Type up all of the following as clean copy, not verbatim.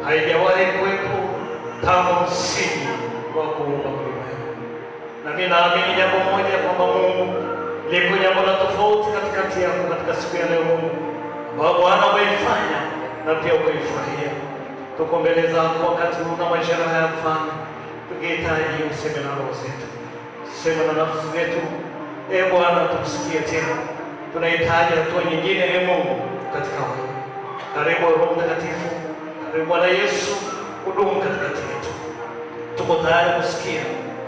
haijawahi kuwepo tangu msingi wa kuumba ulimwengu. Na mimi naamini jambo moja, kwamba Mungu, liko jambo la tofauti katikati yako katika siku ya leo, Mungu, ambao Bwana umeifanya na pia umeifurahia. Tuko mbele zako wakati huu na majira haya Mfalme, tukihitaji useme na roho zetu, sema na nafsi zetu. Bwana, tukusikie tena. Tunahitaji hatua nyingine, Mungu, katika wewe. Karibu Roho Mtakatifu, karibu Bwana Yesu, hudumu katikati yetu. Tuko tayari kusikia,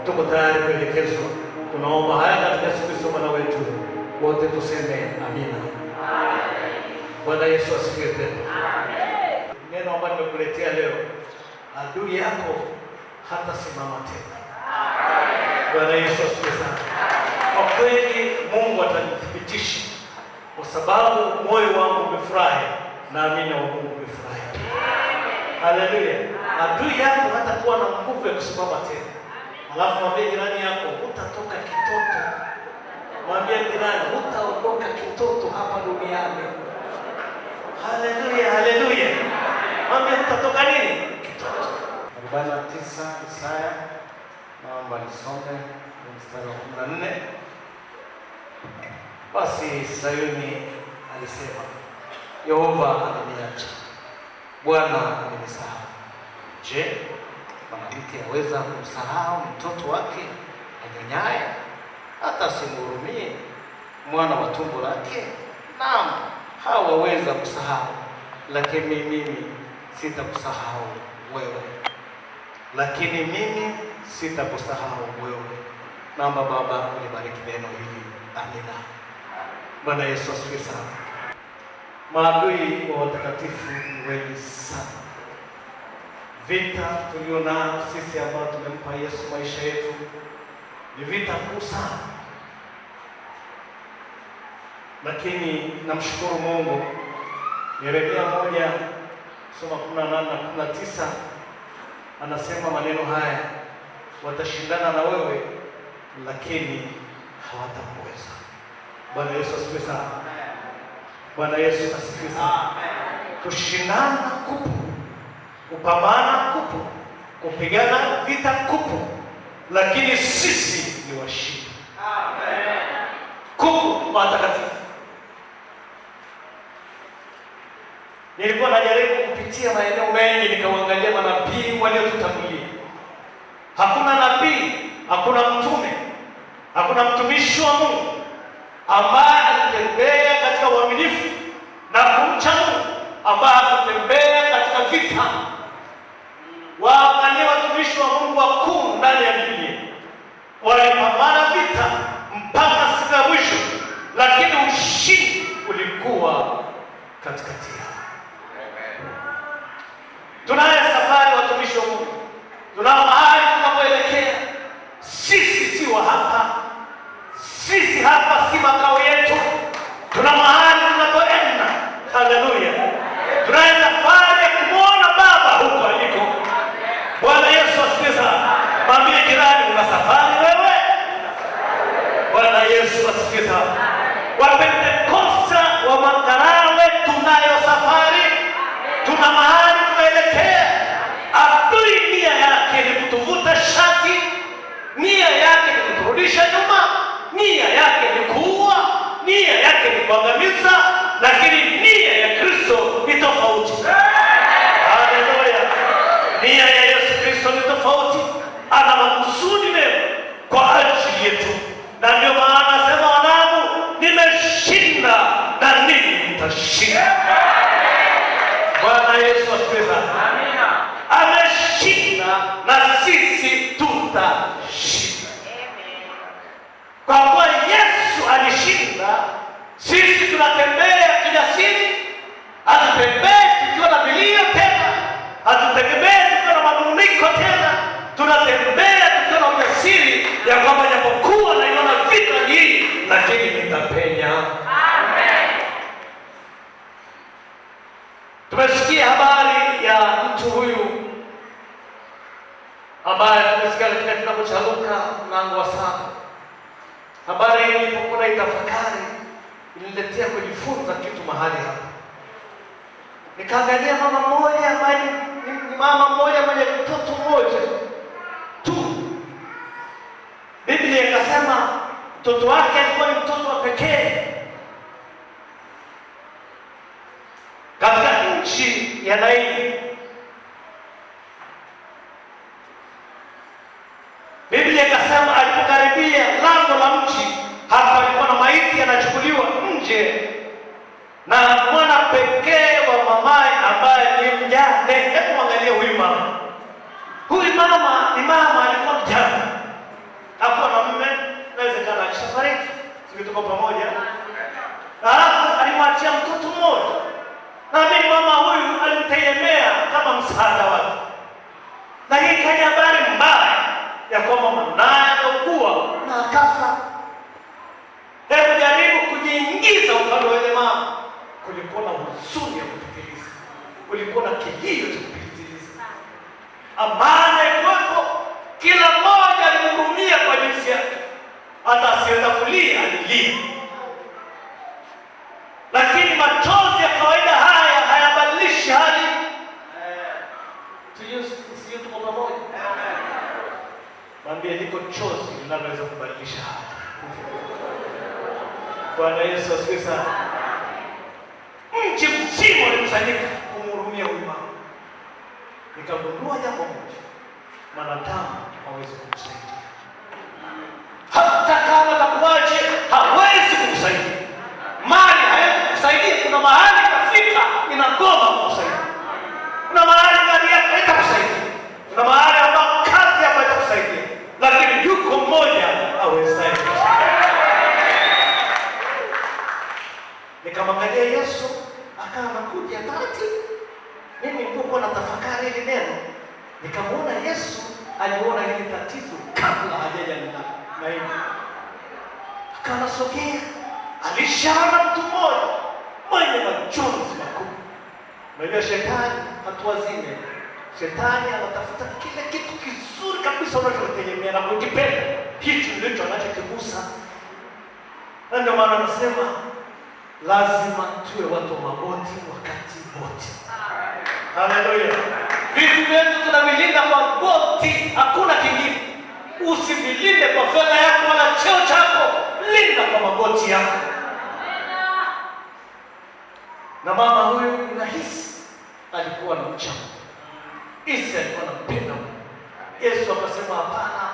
tuko tayari kuelekezwa. Tunaomba haya katika Yesu Kristo Bwana wetu. Wote tuseme amina. Amen. Bwana Yesu asifiwe tena. Amen. Neno ambalo nimekuletea leo, adui yako hata simama tena. Amen. Bwana Yesu asifiwe sana. Kwa kweli Mungu atanithibitisha, kwa sababu moyo wangu umefurahi, naamini na Mungu umefurahi. Haleluya. Adui yako hatakuwa na nguvu ya kusimama tena. Alafu mwambie jirani yako, utatoka kitoto. Mwambie jirani, utaondoka kitoto hapa duniani. Haleluya, haleluya. Mwambie utatoka nini? Kitoto. 49 Isaya, naomba nisome mstari wa 14. Basi Sayuni alisema, Yehova ameniacha, Bwana amenisahau. Je, mwanamke aweza kumsahau mtoto wake anyonyaye, hata asimhurumie mwana wa tumbo lake? Naam, hawaweza kusahau, lakini mimi sitakusahau wewe. Lakini mimi sitakusahau wewe. Naomba Baba ulibariki neno hili. Amina. Bwana Yesu asifiwe sana. Maadui wa watakatifu ni wengi sana. Vita tulionao sisi ambao tumempa Yesu maisha yetu ni vita kuu sana, lakini namshukuru Mungu. Yeremia 1:18-19 anasema maneno haya, watashindana na wewe lakini hawatakuweza. Bwana Yesu asifiwe sana. Bwana Yesu asifiwe sana. Kushindana kupo, kupambana kupo, kupigana vita kupo, lakini sisi ni washindi. Amen. Kupo watakatifu. Nilikuwa najaribu kupitia maeneo mengi, nikaangalia manabii waliotutangulia. Hakuna nabii, hakuna mtume, hakuna mtumishi wa Mungu ambaye alitembea katika uaminifu na kumcha Mungu, ambaye alitembea katika vita. Waangalie watumishi wa Mungu wakuu ndani ya Biblia, walipambana vita mpaka siku ya mwisho, lakini ushindi ulikuwa katikati yao. Tunaye safari watumishi wa Mungu, tunao mahali tunapoelekea. Sisi si wa hapa, sisi hapa si makao yetu, tuna mahali tunapoenda. Haleluya. Tunaye safari ya kumwona Baba huko aliko. Bwana Yesu asifiwe sana. Mwambie jirani, una safari wewe. Bwana Yesu asifiwe sana. Wapentekoste wa Makarawe tunayo safari, tuna mahali tunaelekea. Adui nia yake ni kutuvuta shati, nia yake ni kuturudisha nyuma, nia yake ni kuua, nia yake ni kuangamiza, lakini nia ya Kristo ni tofauti. Haleluya. Nia ya Yesu Kristo ni tofauti. Ana makusudi mema kwa ajili yetu, na ndio maana anasema, wanangu, nimeshinda na ninyi mtashinda. Bwana Yesu asifiwe sana. Amina. Ameshinda na sisi tutashinda. Kwa kuwa Yesu alishinda, sisi tunatembea kijasiri. Hatutembei tukiwa na vilio tena, hatutembei tukiwa na manunguniko tena. Tunatembea tukiwa na ujasiri ya kwamba japokuwa naiona vita hii, lakini nitapenya. Amen. Tumesikia habari ya mtu huyu ambaye tumesikia katika kitabu cha Luka mlango wa 7. Habari hii nilipokuwa naitafakari, iliniletea kujifunza kitu mahali hapa. Nikaangalia mama mmoja ambaye ni mama mmoja mwenye mtoto mmoja tu. Biblia ikasema mtoto wake alikuwa ni mtoto wa pekee katika nchi ya Naini. Biblia ikasema alipokaribia lango la mji, hapa alikuwa na maiti yanachukuliwa nje na mwana pekee wa mamaye ambaye ni mjane. Hebu angalia huyu mama. Huyu mama ni mama alikuwa mjane. Hapo na mume inawezekana alishafariki. Sisi tuko pamoja. Alafu alimwachia mtoto mmoja. Na mimi mama huyu alimtegemea kama msaada wake. Lakini kaja habari mbaya ya kwamba mwanae anaugua na akafa. Hebu jaribu kujiingiza upande wa ile mama. Kulikuwa na huzuni ya kupitiliza. Kulikuwa na kilio cha kupitiliza. Amana ilikuwepo. Kila mmoja alimhurumia kwa jinsi yake. Hata asiweza kulia alilia. Lakini machozi ya kawaida haya hayabadilishi hali. Sio tuko pamoja. Mwambie liko chozi linaloweza kubadilisha hali. Bwana Yesu asifiwe sana. Mji mzima ulikusanyika kumhurumia huyu mama. Nikagundua jambo moja. Mwanadamu hawezi kumsaidia. Hata kama atakuaje, hawezi kumsaidia. Mali hawezi kumsaidia. Kuna mahali kafika inagoma kumsaidia. Kuna mahali gari yako haitakusaidia. Kuna mahali ambapo kazi yako haitakusaidia. Lakini yuko mmoja awezaye kusaidia. Nikamwangalia Yesu akawa anakuja taratibu. Mimi nilipokuwa natafakari ile neno, nikamwona Yesu aliona ile tatizo kabla hajaja na hivi. Akawa anasogea, alishaona mtu mmoja mwenye majonzi makubwa. Unajua shetani hatuwazime. Shetani anatafuta kile kitu kizuri kabisa unachotegemea na kukipenda. Hicho ndicho anachokigusa. Na ndio maana anasema lazima tuwe watu wa magoti wakati wote. Haleluya. Vitu vyetu tunavilinda kwa goti, hakuna kingine. Usivilinde kwa fedha yako wala cheo chako, linda kwa magoti yako. Na mama huyu nahisi alikuwa na mchamu. Isi alikuwa anampenda. Yesu akasema hapana,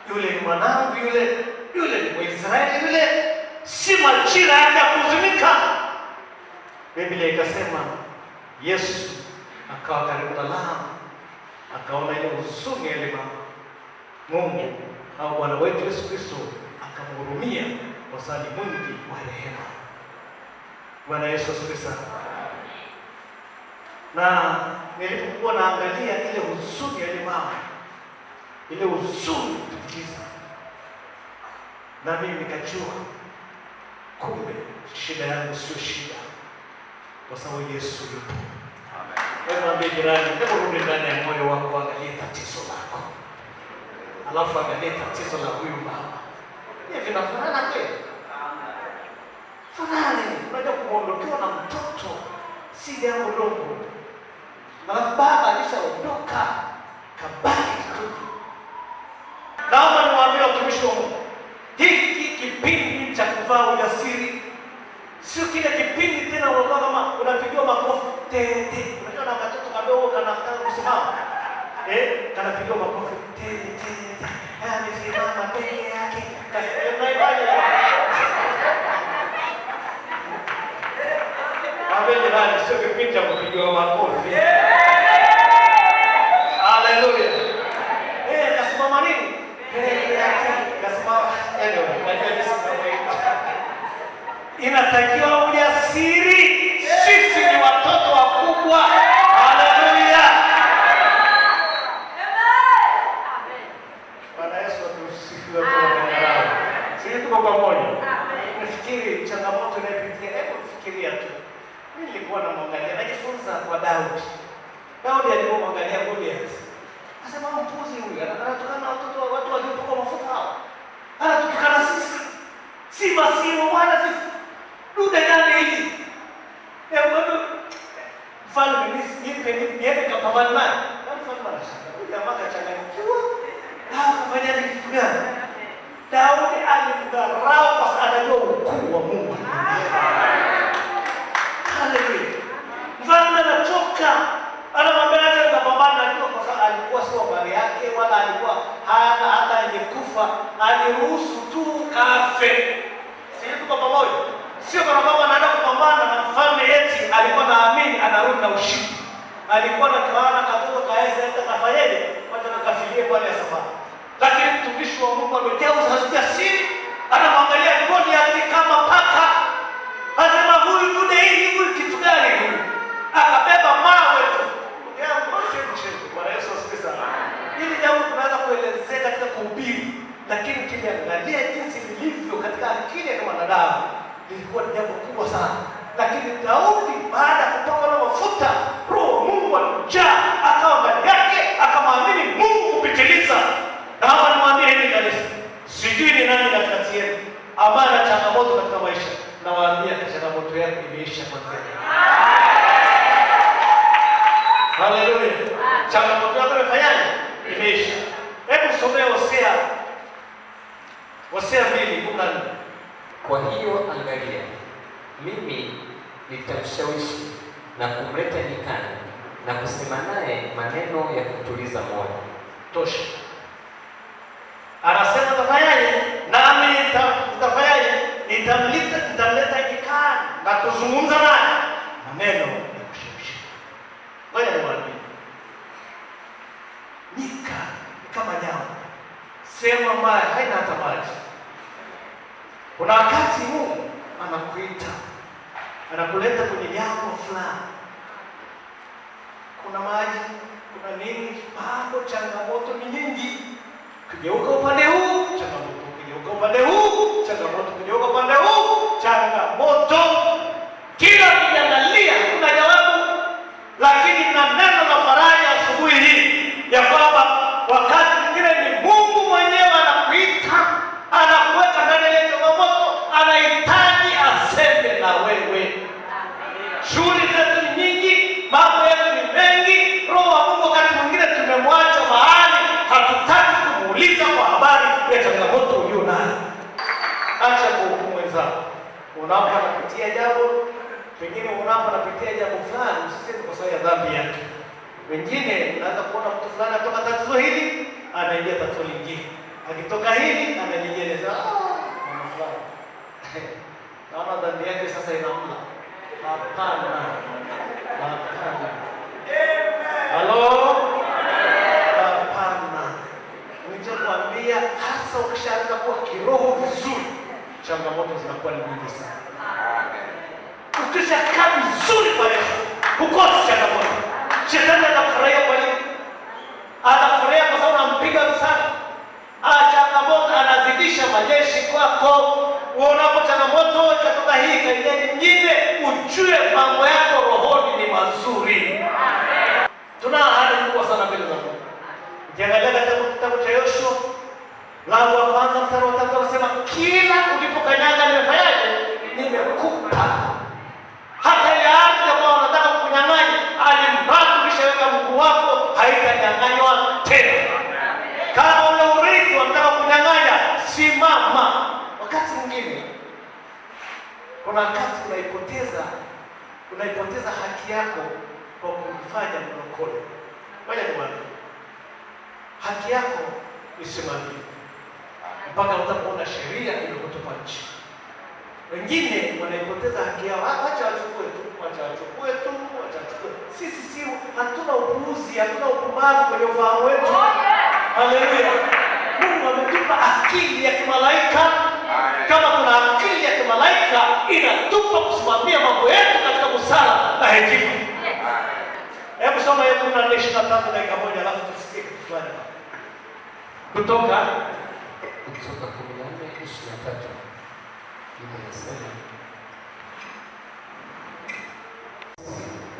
yule ni mwanangu, yule ni Mwisraeli, yule si majira yake ya kuhuzunika. Biblia ikasema Yesu akawa karibu na lango, akaona ile huzuni ya ile mama. Mungu au Bwana wetu Yesu Kristo akamhurumia kwa sababu mwingi wa rehema. Bwana Yesu asifiwe sana. Na nilipokuwa naangalia ile huzuni ya ile mama, ile huzuni kupitiliza, na mimi nikajua kumbe shida yangu sio shida, kwa sababu Yesu yupo. Amen. Wewe mwambie jirani, hebu rudi ndani ya moyo wako, angalia tatizo lako. Alafu angalia tatizo la huyu mama. Ni vinafanana kweli? Fanani. Unajua kuondokewa na mtoto si jambo dogo. Na baba alishaondoka, kabaki tu. Naomba niwaambie watumishi wa Mungu, hiki kipindi cha kuvaa ujasiri sio kile kipindi tena unakuwa kama unapigiwa makofi tete. Unajua na katoto kadogo kanataka kusimama. Kanapigiwa makofi tete. Amesimama peke yake. Amen. Nani sio kipindi cha kupigiwa makofi. Haleluya. Kasimama nini? Peke yake. Kasimama. Inatakiwa ujasiri. Sisi ni watoto wakubwa. Haleluya. Amen. Bwana Yesu atusifiwe kwa baraka. Sisi tuko pamoja. Nafikiri changamoto inayopitia, hebu fikiria tu. Mimi nilikuwa namwangalia, najifunza kwa Daudi. jamaa akachanganyikiwa. Akafanya kitu gani? Daudi alimdharau kwa sababu anajua ukuu wa Mungu. Haleluya. Mfalme anachoka. Anamwambia acha kupambana ndio kwa sababu alikuwa sio habari yake wala alikuwa hana hata angekufa, aliruhusu tu kafe. Sisi tuko pamoja. Sio kwa sababu anaenda kupambana na mfalme eti alikuwa naamini anarudi na ushindi. Alikuwa na kawana katoto kaesa hata kafanyaje? Wacha nakafilie pale ya safari. Lakini mtumishi wa Mungu amejaa ujasiri, anamwangalia Goliath kama paka. Anasema huyu dude hili huyu kitu gani huyu? Akabeba mawe tu. Ndio mmoja mchezo. Bwana Yesu asifiwe sana. Hili jambo tunaweza kuelezea katika kuhubiri, lakini kiliangalia jinsi lilivyo katika akili ya mwanadamu, lilikuwa ni jambo kubwa sana. Lakini Daudi baada ya kutoka na mafuta, Roho wa Mungu alijaa, akawa ndani yake, akamwamini Mungu kupitiliza. Na hapa nimwambie hivi kanisa, sijui ni nani katikati yenu ambaye ana changamoto katika maisha, na waambia changamoto yako imeisha kwa sasa. Haleluya. Changamoto yako imefanyaje? Imeisha. Hebu somee Hosea 2:14. Kwa hiyo angalia, mimi nitamshawishi na kumleta nyikani na kusema naye maneno ya kutuliza moyo. Tosha. Anasema tafanyaje? Nami nitafanyaje? Nitamleta nyikani na kuzungumza naye maneno ya kushawishi. Ngoja niwaambie. Nyika kama nyama, sema mbaya haina hata maji. Kuna wakati Mungu anakuita, anakuleta kwenye jambo fulani, kuna maji, kuna nini, bado changamoto ni nyingi. Kugeuka upande huu, changamoto. Kugeuka upande huu, changamoto. Kugeuka upande huu, changamoto. Kila ukiangalia kuna jawabu, lakini na neno la faraja asubuhi hii ya kwamba wakati mwingine ni Mungu mwenyewe anakuita, anakuweka ndani ya changamoto, anahitaji aseme na wewe. Shughuli zetu ni nyingi, mambo yetu ni mengi. Roho wa Mungu wakati mwingine tumemwacha mahali, hatutaki kumuuliza kwa habari ya changamoto ulio nayo. Acha kuhukumu wenzako. Unapopitia jambo, pengine unapopitia jambo fulani, usiseme kwa sababu ya dhambi yake. Wengine unaanza kuona mtu fulani atoka tatizo hili, anaingia tatizo lingine. Akitoka hili, anajieleza, mama fulani. Naona dhambi yake sasa inamla. Hapana. Hapana. Halo? Hapana. Nilichokuambia, hasa ukishaanza kuwa kiroho vizuri, changamoto zinakuwa ni nyingi sana. Ukishakaa vizuri kwa Yesu, hukosi changamoto. Shetani anafurahia kwa nini? Anafurahia kwa sababu unampiga sana. Changamoto anazidisha majeshi kwako. Unapo changamoto kutoka hii kaingia nyingine, ujue mambo yako rohoni ni mazuri. Tuna ahadi kubwa sana mbele za Mungu. Ukiangalia katika kitabu cha Yoshua mlango wa kwanza mstari wa 3 anasema kila ulipokanyaga nimefanyaje? Nimekupa. Hata ile ardhi ambayo unataka kunyang'anya, alimradi ukishaweka mguu wako haitanyang'anywa tena. Kama ule urithi unataka kunyang'anya, simama. Wakati mwingine kuna wakati unaipoteza haki yako kwa kumfanya mlokole. Ngoja niwaambie, haki yako isimamie mpaka utapoona sheria imekutupa nchi. Wengine wanaipoteza haki yao, acha wachukue tu. Sisi hatuna upuuzi, hatuna upumbavu kwenye ufahamu wetu. Haleluya. Mungu ametupa akili ya kimalaika. Kama kuna akili ya kimalaika, inatupa kusimamia mambo yetu katika busara na hekima. Hebu soma hiyo 14:23 dakika moja, alafu tusikie kitu fulani. Kutoka 14:23. Inasema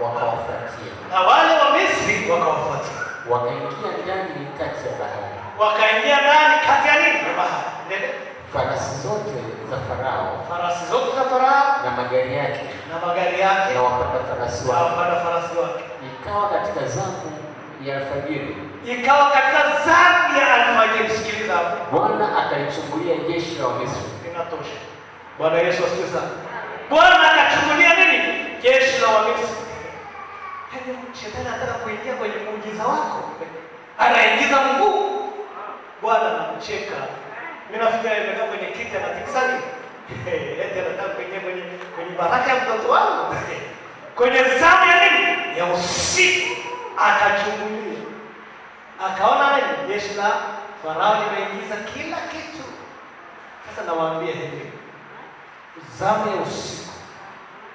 wakawafuatia. Na wale wa Misri wakawafuatia. Wakaingia ndani kati ya bahari. Wakaingia ndani kati ya nini? Bahari. Ndio. Farasi zote za Farao na magari yake na wapanda farasi wake. Ikawa katika zamu ya alfajiri, ikawa katika zamu ya alfajiri, sikiliza hapo, Bwana akalichungulia jeshi la Wamisri. Inatosha. Bwana Yesu asifiwe sana. Bwana akachungulia nini? Jeshi la Wamisri. Yaani shetani anataka kuingia kwenye muujiza wako, anaingiza mguu. Bwana anamcheka. Mimi nafikiri nimekaa kwenye kiti anatikisani. Eti anataka kuingia kwenye baraka ya mtoto wangu. Kwenye zamu ya nini? Ya usiku akachungulia. Akaona nini? Jeshi la Farao limeingiza kila kitu. Sasa nawaambia hivi, zamu ya usiku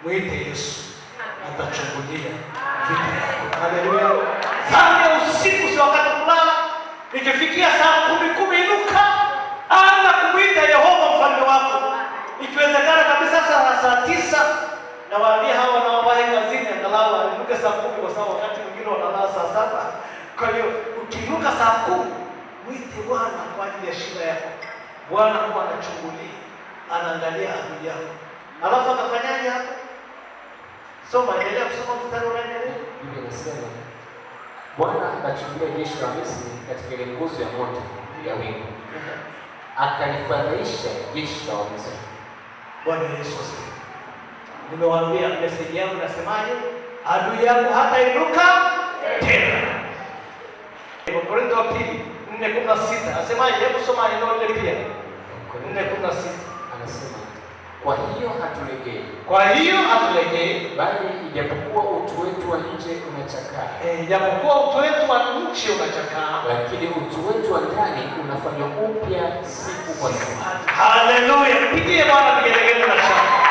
mwite Yesu, atachungulia vitu vyako. Haleluya! Zamu ya usiku sio wakati kulala. Ikifikia saa 10 inuka, anza kumwita Yehova mfalme wako. Ikiwezekana kabisa saa 9, nawaambia hawa wanaowahi kazini angalau wainuke saa 10, kwa sababu wakati mwingine wanalala saa 7. Kwa hiyo ukiinuka saa 10, mwite Bwana kwa ajili ya shida yako. Bwana huwa anachungulia, anaangalia adui yako. Alafu akafanyaje hapo? Soma, endelea kusoma mstari unaendelea. Biblia inasema Bwana akachungulia jeshi la Misri katika ile nguzo ya moto ya wingu, akalifadhaisha jeshi la Misri. Bwana Yesu asifiwe. Nimewaambia message yangu nasemaje? Adui yako hatainuka tena. Wakorintho wa pili 4:16 asemaje? Hebu soma neno lile pia. 4:16 anasema, kwa hiyo hatulegei. Kwa hiyo hatulegei, bali ijapokuwa utu wetu wa nje unachakaa. Ijapokuwa utu wetu wa nje unachakaa, lakini utu wetu wa ndani unafanywa upya siku kwa siku. Haleluya! Pigie Bwana vigelegele na shangwe.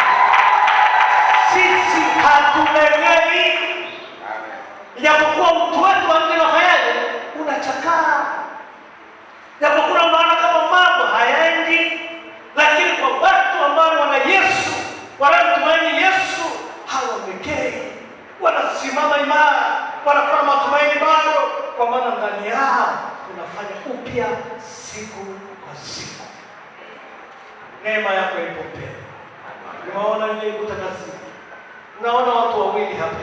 Sisi hatulegei. Ijapokuwa utu wetu wa nje unafanyaje? Unachakaa. Japokuwa unaona kama mambo hayaendi, lakini kwa watu ambao wana Yesu, wanamtumaini Yesu, hawamegei, wanasimama imara, wanakuwa matumaini bado, kwa maana ndani yao tunafanya upya siku kwa siku. Neema yako ipo pia. Unaona nini kutakasi? Unaona watu wawili hapa.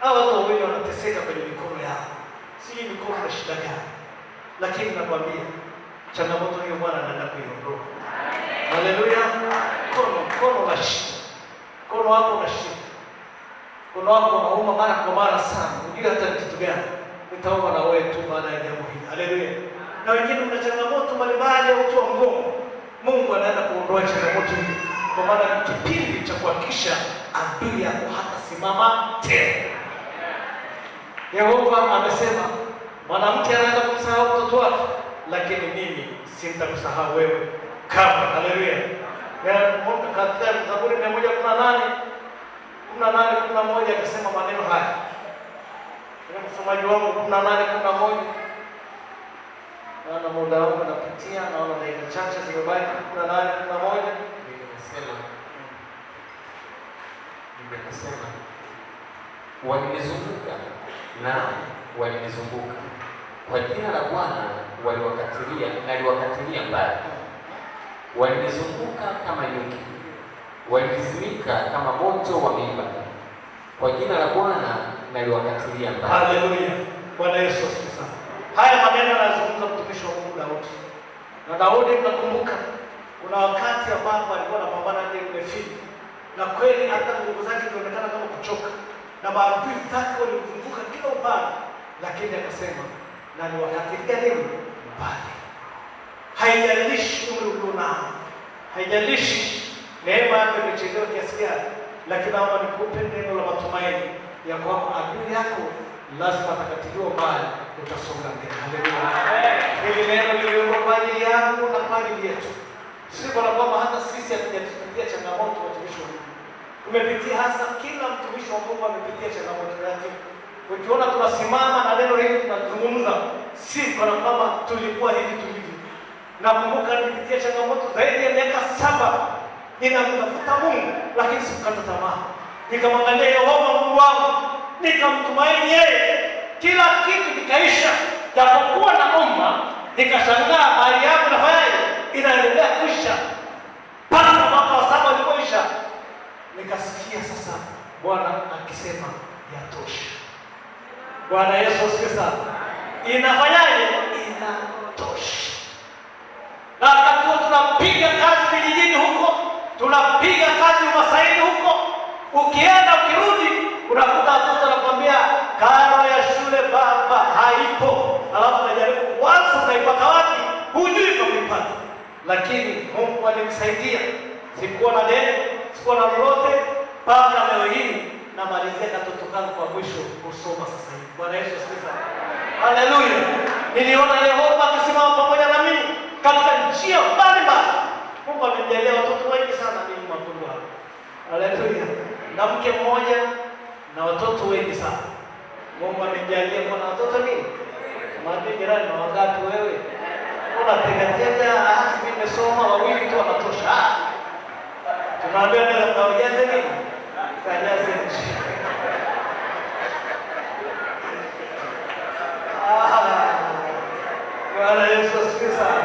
Hao watu wawili wanateseka kwenye mikono yao. Si mikono na shida gani? Lakini nakwambia changamoto hiyo Bwana anaenda kuiondoa. Haleluya. Mkono na shida. Mkono wako na shida. Mkono wako unauma mara kwa mara sana. Unajua hata kitu gani? Nitaomba na wewe tu baada ya jambo hili. Haleluya. Na wengine mna changamoto mbalimbali ya uti wa mgongo. Mungu anaenda kuondoa changamoto hii. Kwa maana ni kipindi cha kuhakikisha adui yako hatasimama tena. Yehova amesema mwanamke anaweza kumsahau mtoto wake, lakini mimi simtakusahau wewe kamwe. Haleluya. Katika Zaburi 118:11 akasema maneno haya. Msomaji wangu 18:11. Naona muda wangu unapitia, naona dakika chache zimebaki. 18:11 nimesema walinizunguka na walinizunguka, kwa jina la Bwana waliwakatilia mbali. Walinizunguka kama nyuki, walizimika kama moto wa miiba, kwa jina la Bwana naliwakatilia mbali. Haleluya. Bwana Yesu asifiwe sana. Haya maneno anazungumza mtumishi wa Mungu Daudi. Na Daudi mnakumbuka kuna wakati ambapo alikuwa anapambana na Mefili. Na kweli hata nguvu zake zilionekana kama kuchoka. Na maadui zake walimzunguka kila upande. Lakini akasema na niwakatilia nini? Mbali. Haijalishi umri ulionao. Haijalishi neema yako imechelewa kiasi gani. Lakini naomba nikupe neno la matumaini ya kwamba adui yako lazima atakatiliwa mbali, utasonga mbele. Haleluya. Hili neno liliwekwa kwa ajili yangu na kwa ajili yetu. Si kwa kwamba hata sisi hatujapitia changamoto watumishi wa Mungu. Tumepitia, hasa kila mtumishi wa Mungu amepitia changamoto yake. Ukiona tunasimama na neno hili tunazungumza, si kwa kwamba tulikuwa hivi tulivyo. Nakumbuka nilipitia changamoto zaidi ya miaka 7 ninamtafuta Mungu, lakini sikukata tamaa. Nikamwangalia Yehova Mungu wangu, nikamtumaini yeye, kila kitu kikaisha. Japokuwa naomba, nikashangaa hali yangu nafanyaje, inaendelea kuisha. Mpaka mwaka wa 7 ulipoisha, nikasikia sasa Bwana akisema yatosha. Bwana Yesu asifiwe sana. Inafanyaje? Inatosha. Na wakati huo tunapiga kazi vijijini huko, tunapiga kazi Umasaini huko. Ukienda ukirudi, unakuta watoto wanakuambia karo ya shule baba haipo. Alafu unajaribu kuanza unaipata wapi? Hujui kwa kuipata. Lakini Mungu alimsaidia. Sikuwa na deni, sikuwa na lolote, mpaka leo hii namalizia katoto kangu kwa mwisho kusoma sasa hivi. Bwana Yesu asifiwe. Haleluya. Niliona Yehova akisimama pamoja na mimi katika njia mbalimbali. Mungu amenijalia watoto wengi sana mimi mapundu hapa. Haleluya. Na mke mmoja na watoto wengi sana. Mungu amenijalia kwa na watoto nini? Mwambie jirani, na wangapi wewe? Unategatega, mimi nimesoma wawili tu wanatosha. Tunaambia ndio kawajaze nini? Kajaze nchi. Bwana Yesu asifiwe sana.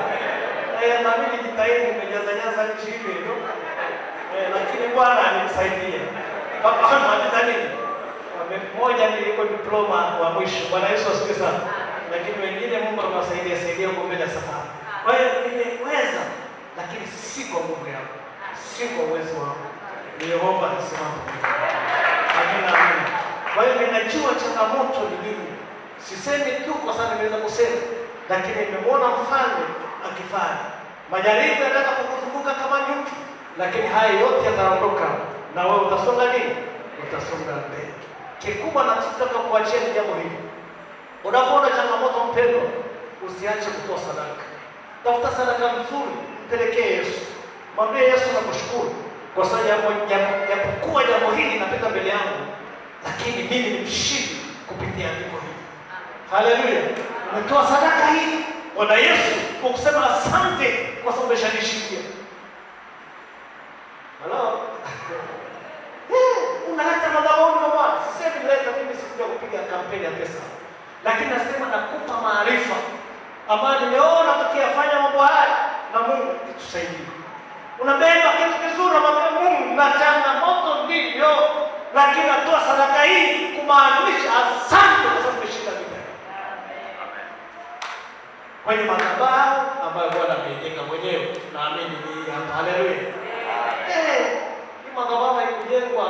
Na mimi nijitahidi nimejaza nchi hivi ndio. Lakini Bwana alinisaidia. Baba anamaliza nini? Mmoja niliko diploma wa mwisho. Bwana Yesu asifiwe sana. Lakini wengine Mungu amewasaidia huko mbele safari. Kwa hiyo nimeweza, lakini si kwa nguvu yangu. Si kwa uwezo wangu. Ni Yehova anasimama. Amina. Kwa hiyo ninajua changamoto ni nini. Sisemi tu kwa sababu nimeweza kusema, lakini nimemwona mfalme akifanya. Majaribu yanataka kukuzunguka kama nyuki, lakini haya yote yataondoka na wewe utasonga nini? Utasonga mbele. Kikubwa nataka kuachia ni jambo hili. Unapoona changamoto mpendwa, usiache kutoa sadaka. Tafuta sadaka nzuri, mpelekee Yesu. Mwambie Yesu nakushukuru kwa sababu japokuwa jambo hili napita mbele yangu, lakini mimi ni mshindi kupitia andiko hili. Haleluya. Umetoa sadaka hii Bwana Yesu kwa kusema asante kwa sababu umeshanishindia. Hello. Unaleta madhabahu kwa Bwana. Sisemi nileta mimi sikuja kupiga kampeni ya pesa. Lakini nasema nakupa maarifa ambayo nimeona tukiyafanya mambo haya na Mungu atusaidie. Unabeba kitu kizuri na Mungu na changamoto ndio, lakini natoa sadaka hii kumaanisha asante kwa sababu umeshinda vita. Kwenye madhabahu ambayo Bwana amejenga mwenyewe, naamini ni hapa. Haleluya. Hii madhabahu haikujengwa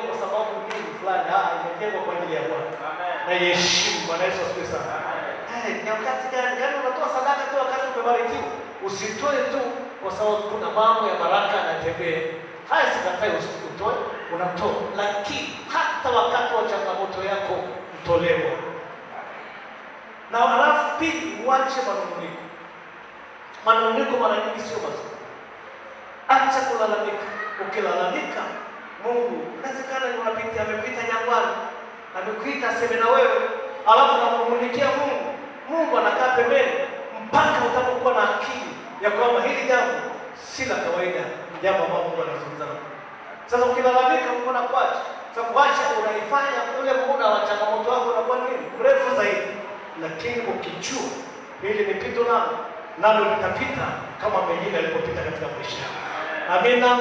kwa sababu nyingi fulani, imejengwa kwa ajili ya Bwana. Na heshima. Bwana Yesu asifiwe sana. Ni wakati gani unatoa sadaka tu wakati umebarikiwa? Usitoe tu kwa sababu kuna mambo ya baraka yanatembea. Haya sikatai usitoe, unatoa. Lakini hata wakati wa changamoto yako mtolewa. Na halafu pili, uache manunguniko. Manunguniko mara nyingi sio mazuri. Acha kulalamika. Ukilalamika, Mungu inawezekana unapita amepita jangwani, amekuita aseme na wewe, alafu unamnungunikia Mungu. Mungu anakaa pembeni mpaka utapokuwa na akili ya kwamba hili jambo si la kawaida, jambo ambalo Mungu anazungumza nalo. Sasa ukilalamika, Mungu anakuacha. Sasa kuacha unaifanya ule muda wa changamoto yako unakuwa nini? Mrefu zaidi. Lakini ukijua hili ni pito nalo litapita kama mengine yalipopita katika maisha yako. Amina.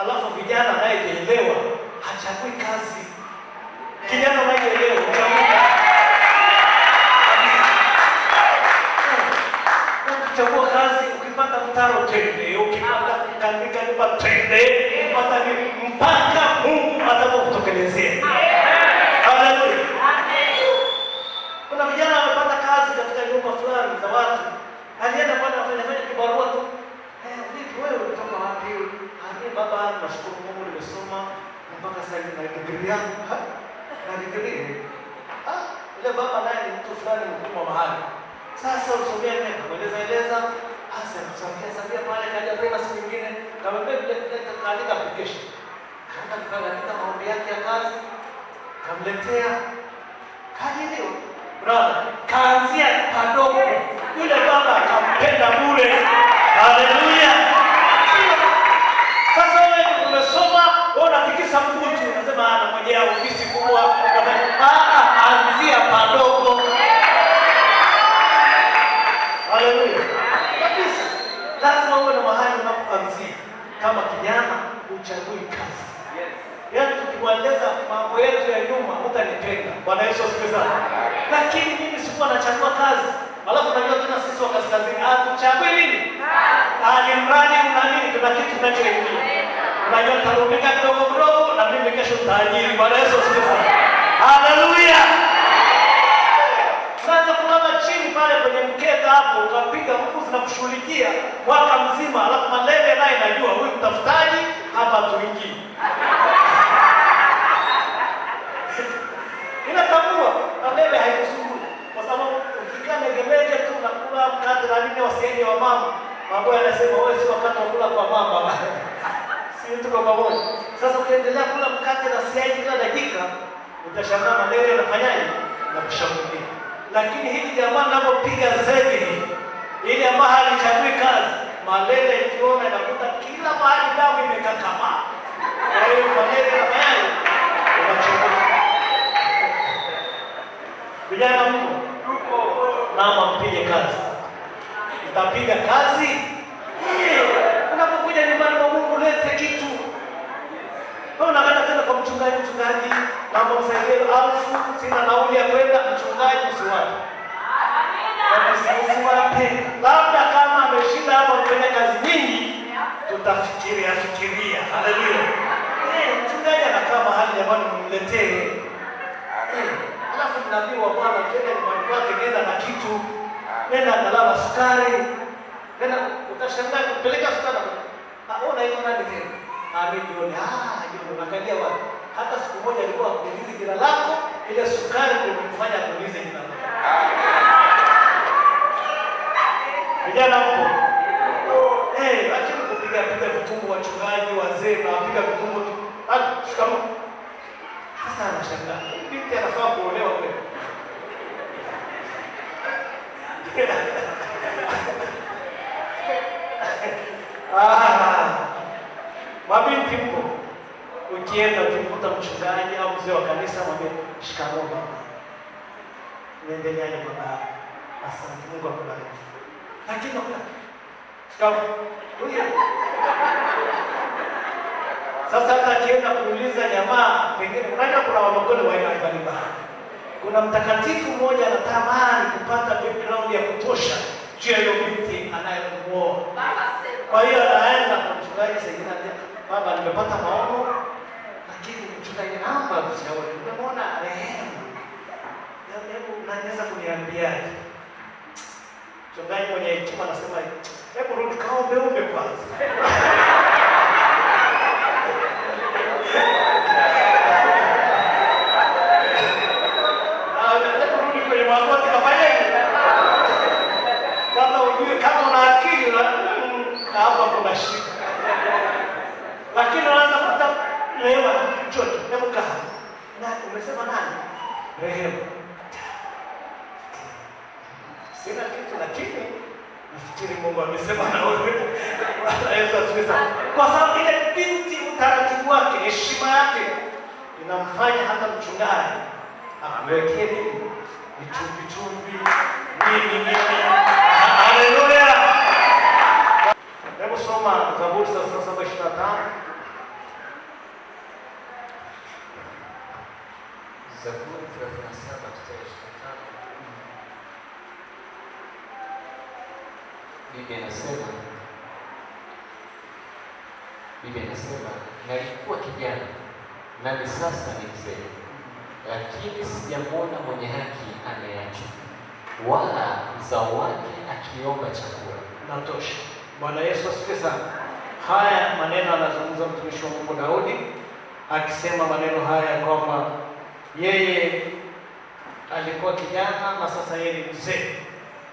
Alafu vijana anayeelewa hachagui kazi. Kijana anayeelewa chagua kazi. Ukipata mtaro tende, ukipata kandika nyumba tende, ukipata mpaka Mungu atakutokelezea. Haleluya. Kuna vijana wamepata kazi katika nyumba fulani za watu. Alienda pale afanya kibarua tu. Vipi wewe unatoka wapi? Baba, nashukuru Mungu nimesoma mpaka sasa hivi na degree yangu. Na degree. Ile baba naye ni mtu fulani mkubwa mahali. Sasa usomea nini? Kueleza. Hasa safia pale kaja tena siku nyingine. Kama vile kaandika application. Kaandika maombi yake ya kazi. Kamletea. Kaji leo. Brother, kaanzia padogo. Yule baba akampenda bure. Haleluya. Sasa wewe umesoma, unatikisa mguu tu, unasema anangojea ofisi kubwa. Anzia padogo. Haleluya. Kabisa. Lazima uwe na mahali unapoanzia. Kama kijana uchagui kazi. Yaani tukimweleza mambo yetu ya nyuma hutanipenda. Bwana Yesu asifiwe sana. Lakini mimi sikuwa nachagua kazi. Alafu najua tena sisi wa kaskazini hatuchagui nini? Ni mradi una nini? Tuna kitu tunachoingia. Unajua tarumika kidogo kidogo na mimi kesho tajiri. Bwana Yesu asifiwe sana. Haleluya. Sasa kulala chini pale kwenye mkeka hapo ukapiga mbuzi na kushughulikia mwaka mzima, alafu Malele naye najua huyu mtafutaji hapa tuingie. Inatambua Malele haikusumbui kwa sababu ukikaa megemege tu na kula mkate na nini wasiende wa mama. Mambo yanasema wewe si wakati wa kula kwa mama. Si tuko pamoja. Sasa ukiendelea kula mkate na siagi kila dakika, utashangaa Malele anafanyaje? Na kushambulia. Lakini hili jamaa linapopiga zege ili ambayo halichagui kazi, Malele ikiona inakuta kila mahali damu imekakamaa. Kwa hiyo Malele anafanyaje? Anachukua. Vijana mko mama mpige kazi. Mtapiga kazi? Unapokuja nyumbani kwa Mungu lete kitu. Unaenda tena kwa mchungaji, naomba msaidie 1000, sina nauli ya kwenda. Mchungaji usiwape. Usiwape. Labda kama ameshinda hapa kufanya kazi nyingi, tutafikiria. Haleluya. Mchungaji anakaa mahali jamani mniletee. Alafu tunaambiwa Bwana tena nyumbani kwake nenda na kitu. Nenda angalau sukari. Nenda utashangaa kupeleka sukari. Unaitwa nani tena? Jioni. Jioni unakalia wapi? Hata siku moja alikuwa akuulize jina lako, ile sukari ndio kumfanya akuulize jina lako. Vijana mpo. Acha kupiga vitumbu wachungaji, wazee na wapiga vitumbu tu. Shikamoo. Sasa anashangaa. Binti anafaa kuolewa kweli. Mabinti mpo. Ukienda ukimkuta mchungaji au mzee wa kanisa mwambie shikamoo baba. Unaendeleaje baba? Asante, Mungu akubariki. Lakini shikamoo. Sasa hata akienda kuuliza jamaa, pengine unajua kuna walokole wa aina mbalimbali. Kuna mtakatifu mmoja anatamani kupata background ya kutosha juu ya hiyo binti anayemuoa. Kwa hiyo anaenda kwa mchungaji sasa, baba nimepata maono, lakini mchungaji naomba ushauri. Nimemwona Rehema. Hebu unaweza kuniambiaje? Mchungaji mwenye hekima anasema, hebu rudi kaombe kwanza. Sasa ujue kama una akili na hapa kuna shida. Lakini unaanza kupata Rehema mchoto, hebu kaa. Na umesema nani? Rehema. Sina kitu lakini nafikiri Mungu amesema na wewe. Yesu asifiwe. Kwa sababu ile binti utaratibu wake, heshima yake inamfanya hata mchungaji amwekee chumvi nini. Haleluya. Hebu soma Zaburi 37:25. Zaburi 37:25. Biblia inasema nalikuwa kijana nami sasa ni mzee, lakini sijamwona mwenye haki ameachwa, wala mzao wake akiomba chakula. Natosha. Bwana Yesu asifiwe sana. Haya maneno anazungumza mtumishi wa Mungu Daudi, akisema maneno haya kwamba yeye alikuwa kijana na sasa yeye ni mzee,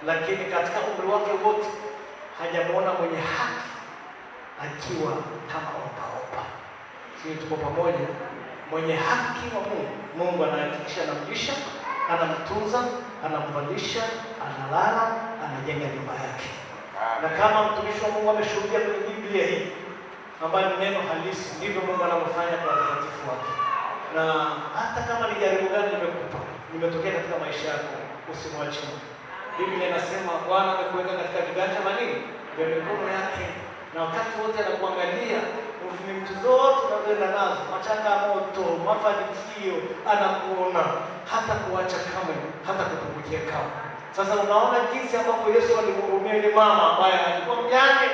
lakini katika umri wake wote hajamwona mwenye haki akiwa kama omba. Sisi tuko pamoja. Mwenye haki wa Mungu, Mungu anahakikisha anamlisha, anamtunza, anamvalisha, analala, anajenga nyumba yake. Na kama mtumishi wa Mungu ameshuhudia kwenye Biblia hii ambayo ni neno halisi, ndivyo Mungu anavyofanya kwa watakatifu wake. Na hata kama ni jaribu gani limetokea katika maisha yako, usimwachie. Biblia inasema Bwana amekuweka katika viganja vya mikono yake, na wakati wote anakuangalia vitu zote unazoenda nazo, machangamoto, mafanikio, anakuona hata kuacha kamwe, hata kupungukia kamwe. Sasa unaona jinsi ambavyo Yesu alimhurumia yule mama ambaye alikuwa mjane,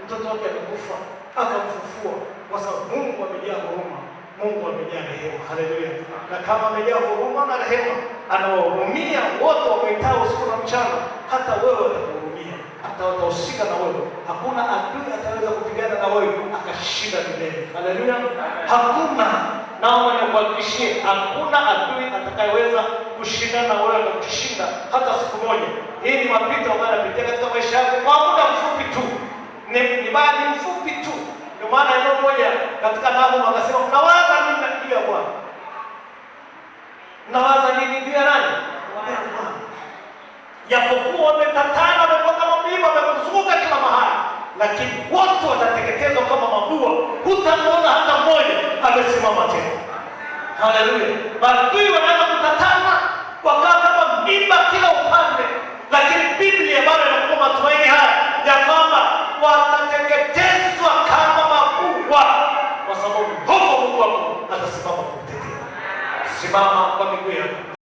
mtoto wake amekufa, akamfufua, kwa sababu Mungu amejaa huruma, Mungu amejaa rehema. Haleluya! Na kama amejaa huruma na rehema, anawahurumia wote wametao usiku na mchana, hata wewe atakuhurumia, hata watahusika na wewe. Hakuna adui ataweza kupigana na wewe akashinda milele. Haleluya! Hakuna, naomba nikuhakikishie, hakuna adui atakayeweza kushindana na wewe na kushinda hata siku moja. Hii ni mapito ambayo yanapitia katika maisha yako kwa muda mfupi tu, ni bali mfupi tu. Ndio maana neno moja katika Nahumu akasema, mnawaza nini juu ya Bwana? Mnawaza nini juu ya nani? Bwana. Japokuwa wametatana, wamepaka mabiba, wamekuzunguka kila mahali, lakini wote watateketezwa kama mabua. Hutamuona hata mmoja amesimama tena. Haleluya! Maadui wanaweza kutatana wakawa kama mimba kila upande, lakini Biblia bado inakupa matumaini haya ya kwamba watateketezwa kama mabua, kwa sababu Mungu wako atasimama kukutetea. Simama kwa miguu yako.